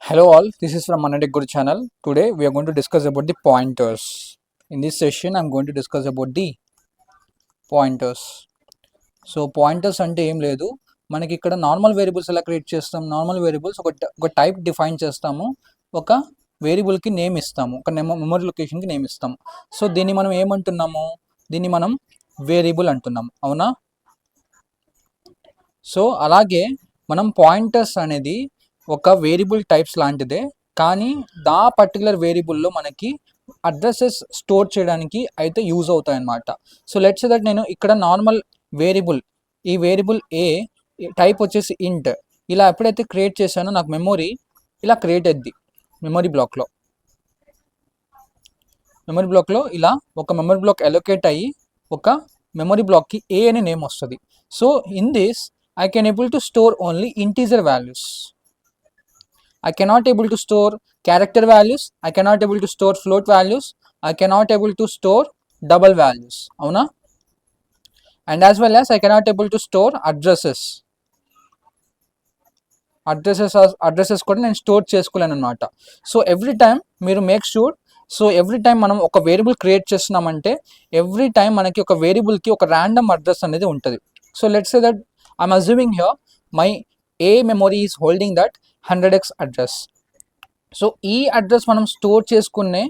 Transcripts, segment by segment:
Hello all, this is from Manatech Guru channel. Today we are going to discuss about the pointers. In this session I am going to discuss about the pointers. So pointers అంటే ఏం లేదు, మనకి ఇక్కడ normal variables ఎలా create చేస్తాం. Normal variables ఒక type define చేస్తాము, ఒక వేరియబుల్కి నేమ్ ఇస్తాము, ఒక మెమరీ లొకేషన్కి నేమ్ ఇస్తాము. సో దీన్ని మనం ఏమంటున్నాము, దీన్ని మనం వేరియబుల్ అంటున్నాము, అవునా. సో అలాగే మనం పాయింటర్స్ అనేది ఒక వేరియబుల్ టైప్స్ లాంటిదే, కానీ దా పర్టికులర్ వేరియబుల్లో మనకి అడ్రసెస్ స్టోర్ చేయడానికి అయితే యూజ్ అవుతాయి అన్నమాట. సో లెట్స్ సే దట్ నేను ఇక్కడ నార్మల్ వేరియబుల్, ఈ వేరియబుల్ ఏ టైప్ వచ్చేసి ఇంట్, ఇలా ఎప్పుడైతే క్రియేట్ చేశానో నాకు మెమొరీ ఇలా క్రియేట్ అయింది. మెమొరీ బ్లాక్లో ఇలా ఒక మెమరీ బ్లాక్ అలొకేట్ అయ్యి ఒక మెమరీ బ్లాక్కి ఏ అనే నేమ్ వస్తుంది. So in this I can able to store only integer values. I cannot able to store character values. I cannot able to store float values. I cannot able to store double values. Avuna? And as well as I cannot able to store addresses. Addresses కూడా నేను store చేసుకోలేను అన్నమాట. So every time మీరు make sure, so every time మనం ఒక variable create చేస్తున్నామంటే every time మనకి ఒక వేరియబుల్కి ఒక ర్యాండమ్ అడ్రస్ అనేది ఉంటుంది. So let's say that I'm assuming here my A memory is holding that 100x address. So ఈ అడ్రస్ మనం స్టోర్ చేసుకునే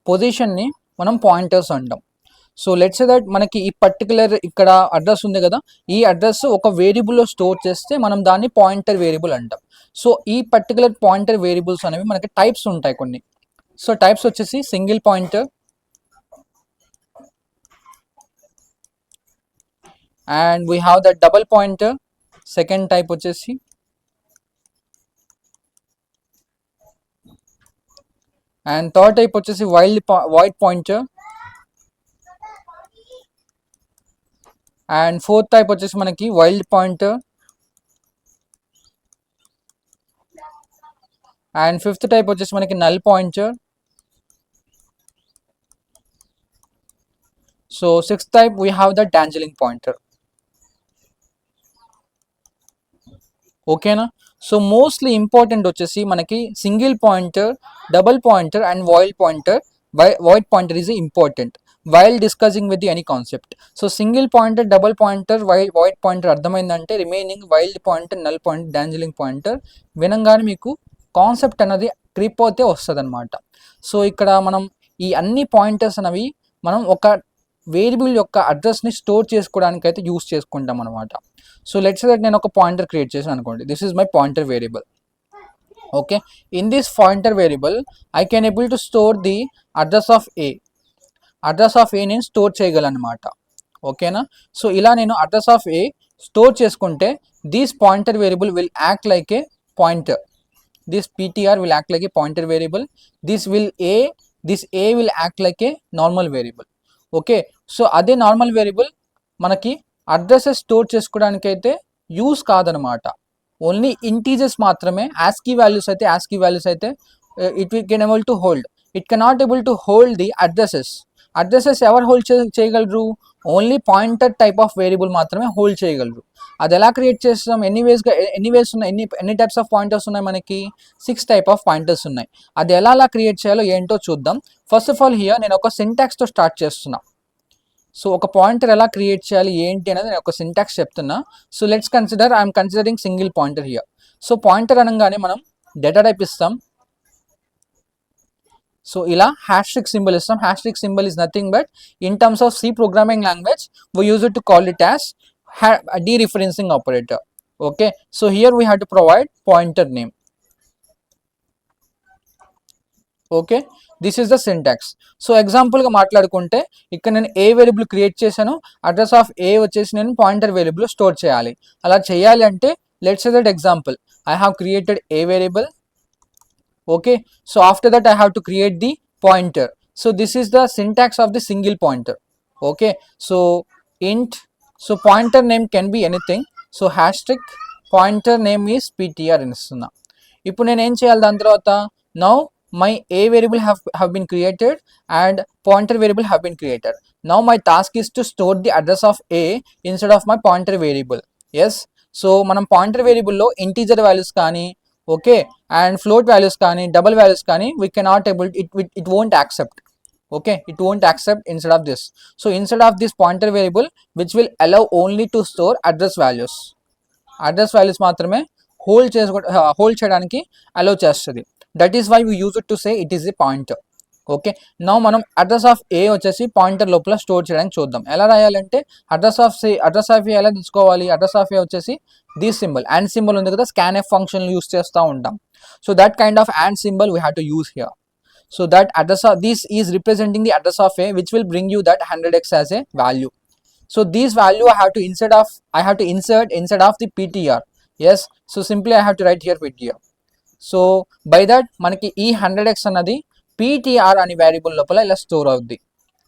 పొజిషన్ని మనం పాయింటర్స్ అంటాం. సో లెట్స్ సే దట్ మనకి ఈ పర్టికులర్ ఇక్కడ అడ్రస్ ఉంది కదా, ఈ అడ్రస్ ఒక వేరియబుల్లో స్టోర్ చేస్తే మనం దాన్ని పాయింటర్ వేరియబుల్ అంటాం. సో ఈ పర్టికులర్ పాయింటర్ వేరియబుల్స్ అనేవి మనకి టైప్స్ ఉంటాయి కొన్ని. సో టైప్స్ వచ్చేసి single pointer, and we have the double pointer, second type వచ్చేసి, and third type వచ్చేసి void pointer, and fourth type వచ్చేసి మనకి wild pointer, and fifth type వచ్చేసి మనకి null pointer. So sixth type we have the dangling pointer. ఓకేనా. So mostly important వచ్చేసి మనకి single pointer, double pointer and wild pointer. Wild pointer is important while discussing with the any concept. So single pointer, double pointer, wild pointer అర్థమైందంటే remaining wild pointer, null pointer, dangling pointer వినంగానే మీకు concept అనేది grip అయితే వస్తుంది అనమాట. So ఇక్కడ మనం ఈ అన్ని పాయింటర్స్ అనేవి మనం ఒక వేరియబుల్ యొక్క అడ్రస్ని స్టోర్ చేసుకోవడానికి అయితే యూస్ చేసుకుంటాం అనమాట. సో లెట్స్ దట్ నేను ఒక పాయింటర్ క్రియేట్ చేసాను అనుకోండి, this is my pointer variable. Okay, in this pointer variable I can able to store the address of A. Address of A నేను స్టోర్ చేయగలను అనమాట. ఓకేనా. సో ఇలా నేను అడ్రస్ ఆఫ్ ఏ స్టోర్ చేసుకుంటే this pointer variable will act like a pointer. This ptr will act like a pointer variable. This a will act like a normal variable. Okay, so అదే normal variable మనకి addresses store చేసుకోవడానికి అయితే use కాదనమాట. Only integers మాత్రమే. ASCII values అయితే it can able to hold. It cannot able to hold the addresses ఎవరు hold చేయగలరు, only pointer type of variable మాత్రమే హోల్డ్ చేయగలరు. అది ఎలా క్రియేట్ చేస్తాం, ఎన్ని వేస్ ఉన్నాయి, ఎన్ని టైప్స్ ఆఫ్ పాయింటర్స్ ఉన్నాయి మనకి, 6 టైప్ ఆఫ్ పాయింటర్స్ ఉన్నాయి. అది ఎలా క్రియేట్ చేయాలో ఏంటో చూద్దాం. ఫస్ట్ ఆఫ్ ఆల్ హియర్ నేను ఒక సింటాక్స్తో స్టార్ట్ చేస్తున్నా. సో ఒక పాయింటర్ ఎలా క్రియేట్ చేయాలి ఏంటి అనేది నేను ఒక సింటాక్స్ చెప్తున్నా. So let's consider I'm considering single pointer here. So pointer అనగానే మనం డేటా టైప్ ఇస్తాం. సో ఇలా హ్యాష్ట్రిక్ సింబల్ ఇస్తాం. Asterisk symbol is nothing but in terms of C programming language we use it to call it as dereferencing operator. Okay, so here we have to provide pointer name. Okay, this is the syntax. So ఎగ్జాంపుల్గా మాట్లాడుకుంటే ఇక్కడ నేను A variable create చేశాను, address of A వచ్చేసి నేను pointer variable store చేయాలి. అలా చేయాలి అంటే let's say that example I have created a variable. Okay, so after that I have to create the pointer. So this is the syntax of the single pointer. Okay, so int, so pointer name can be anything. So asterisk pointer name is ptr అని ఇస్తున్నా. ఇప్పుడు నేను ఏం చేయాలి దాని తర్వాత, now my a variable have been created and pointer variable have been created. Now my task is to store the address of a instead of my pointer variable. Yes, so మనం pointer వేరియబుల్లో integer values కానీ okay, and float values కానీ double values కానీ we cannot able it won't accept. Okay, it won't accept instead of this. So instead of this pointer variable which will allow only to store address values మాత్రమే hold చేయడానికి allow చేస్తుంది. That is why we use it to say it is a pointer. Okay, now మనం address of A వచ్చేసి pointer లోపల store చేయడానికి చూద్దాం. ఎలా రాయాలంటే అడ్రస్ ఆఫ్ ఏ ఎలా తీసుకోవాలి, అడ్రస్ ఆఫ్ ఏ వచ్చేసి దిస్ సింబల్ అండ్ సింబల్ ఉంది కదా, scanf ఫంక్షన్ యూస్ చేస్తూ ఉంటాం. So that kind of and symbol we have to use here. So that address of this is representing the address of a which will bring you that 100x as a value. So this value I have to insert inside of the ptr. Yes, so simply I have to write here ptr. So by that manaki ee 100x anadi ptr ani variable lopala ila store avuddi.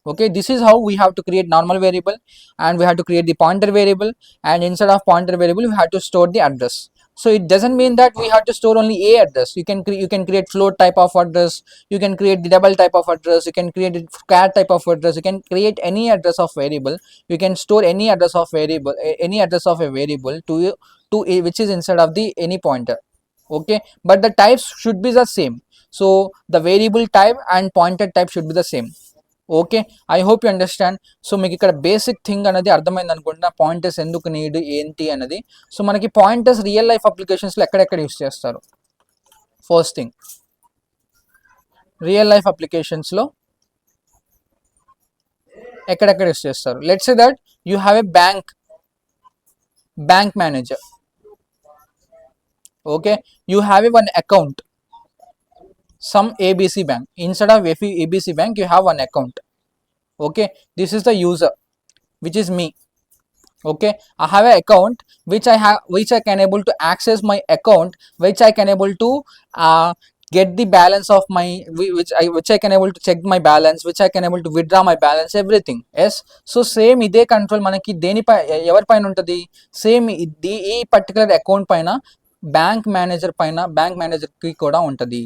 Okay, this is how we have to create normal variable and we have to create the pointer variable, and inside of pointer variable we have to store the address. So it doesn't mean that we have to store only a address. You can create float type of address, you can create the double type of address, you can create char type of address, you can create any address of variable, you can store any address of variable, any address of a variable to a which is inside of the any pointer. Okay, but the types should be the same. So the variable type and pointer type should be the same. Okay, I hope you understand. So మీకు ఇక్కడ basic thing అనేది అర్థమైంది అనుకుంటున్నా, pointers ఎందుకు need ఏంటి అనేది. So మనకి pointers real life అప్లికేషన్స్లో ఎక్కడెక్కడ యూస్ చేస్తారు? ఫస్ట్ థింగ్, రియల్ లైఫ్ అప్లికేషన్స్లో ఎక్కడెక్కడ యూస్ చేస్తారు? Let's say that you have a bank manager. Okay, you have a one account, some ABC bank. Instead of ABC bank you have one account. Okay, this is the user which is me. Okay, I have an account which I can able to access my account, which I can able to get the balance of my which I can able to check my balance, which I can able to withdraw my balance, everything. Yes, so same ide control manaki deni evar paina untadi, same ఈ particular account పైన bank manager కి కూడా ఉంటది.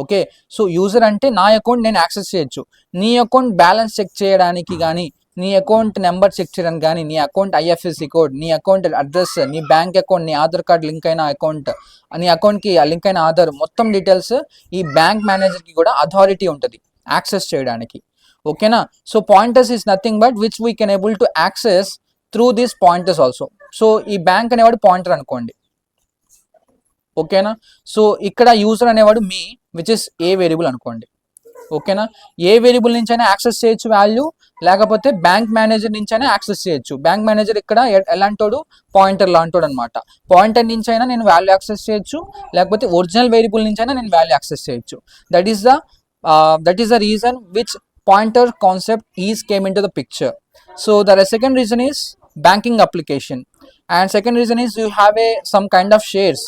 Okay, so user అంటే నా account నేను access చేయొచ్చు, నీ అకౌంట్ బ్యాలెన్స్ చెక్ చేయడానికి కానీ, నీ అకౌంట్ నెంబర్ చెక్ చేయడానికి కానీ, నీ అకౌంట్ ఐఎఫ్ఎస్సి కోడ్, నీ అకౌంట్ అడ్రస్, నీ బ్యాంక్ అకౌంట్, నీ ఆధార్ కార్డ్ లింక్ అయిన అకౌంట్, నీ అకౌంట్కి లింక్ అయిన ఆధార్, మొత్తం డీటెయిల్స్ ఈ బ్యాంక్ మేనేజర్కి కూడా అథారిటీ ఉంటుంది యాక్సెస్ చేయడానికి. ఓకేనా, so pointers is nothing but which we can able to access through these pointers also. So ఈ బ్యాంక్ అనేవాడు పాయింటర్ అనుకోండి. ఓకేనా, సో ఇక్కడ యూజర్ అనేవాడు me which is a variable అనుకోండి. ఓకేనా, ఏ వేరియబుల్ నుంచి అయినా యాక్సెస్ చేయొచ్చు వాల్యూ, లేకపోతే బ్యాంక్ మేనేజర్ నుంచి అయినా యాక్సెస్ చేయొచ్చు. బ్యాంక్ మేనేజర్ ఇక్కడ ఎలాంటోడు, పాయింటర్ లాంటోడు అనమాట. పాయింటర్ నుంచి అయినా నేను వాల్యూ యాక్సెస్ చేయొచ్చు, లేకపోతే ఒరిజినల్ వేరియబుల్ నుంచి అయినా నేను వాల్యూ యాక్సెస్ చేయొచ్చు. That is the reason which pointer concept is came in to the picture. So the second reason is banking application, and second reason is you have some kind of shares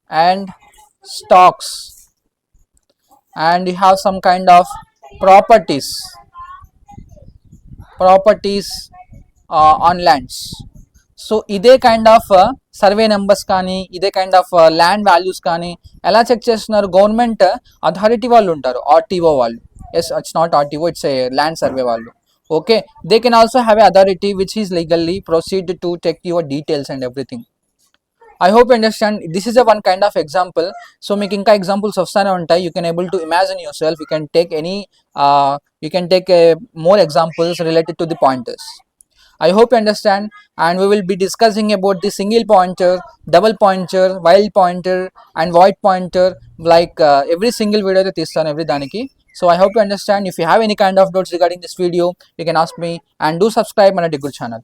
and stocks, and you have some kind of properties on lands. So ఇదే kind of survey numbers కానీ, ఇదే kind of land values కానీ ఎలా check చేస్తున్నారు? Government authority వాళ్ళు ఉంటారు, RTO వాళ్ళు. Yes, it's not RTO, it's a land survey వాళ్ళు. Okay, they can also have a authority which is legally proceed to take your details and everything. I hope you understand. This is a one kind of example. So మీకు ఇంకా examples వస్తానే ఉంటాయి. You can able to imagine yourself. You can take more examples related to the pointers. I hope you understand, and we will be discussing about the single pointer, double pointer, while pointer and void pointer, like every single video that తీస్తాను every దానికి. So I hope you understand. If you have any kind of doubts regarding this video, you can ask me, and do subscribe my Diggur channel.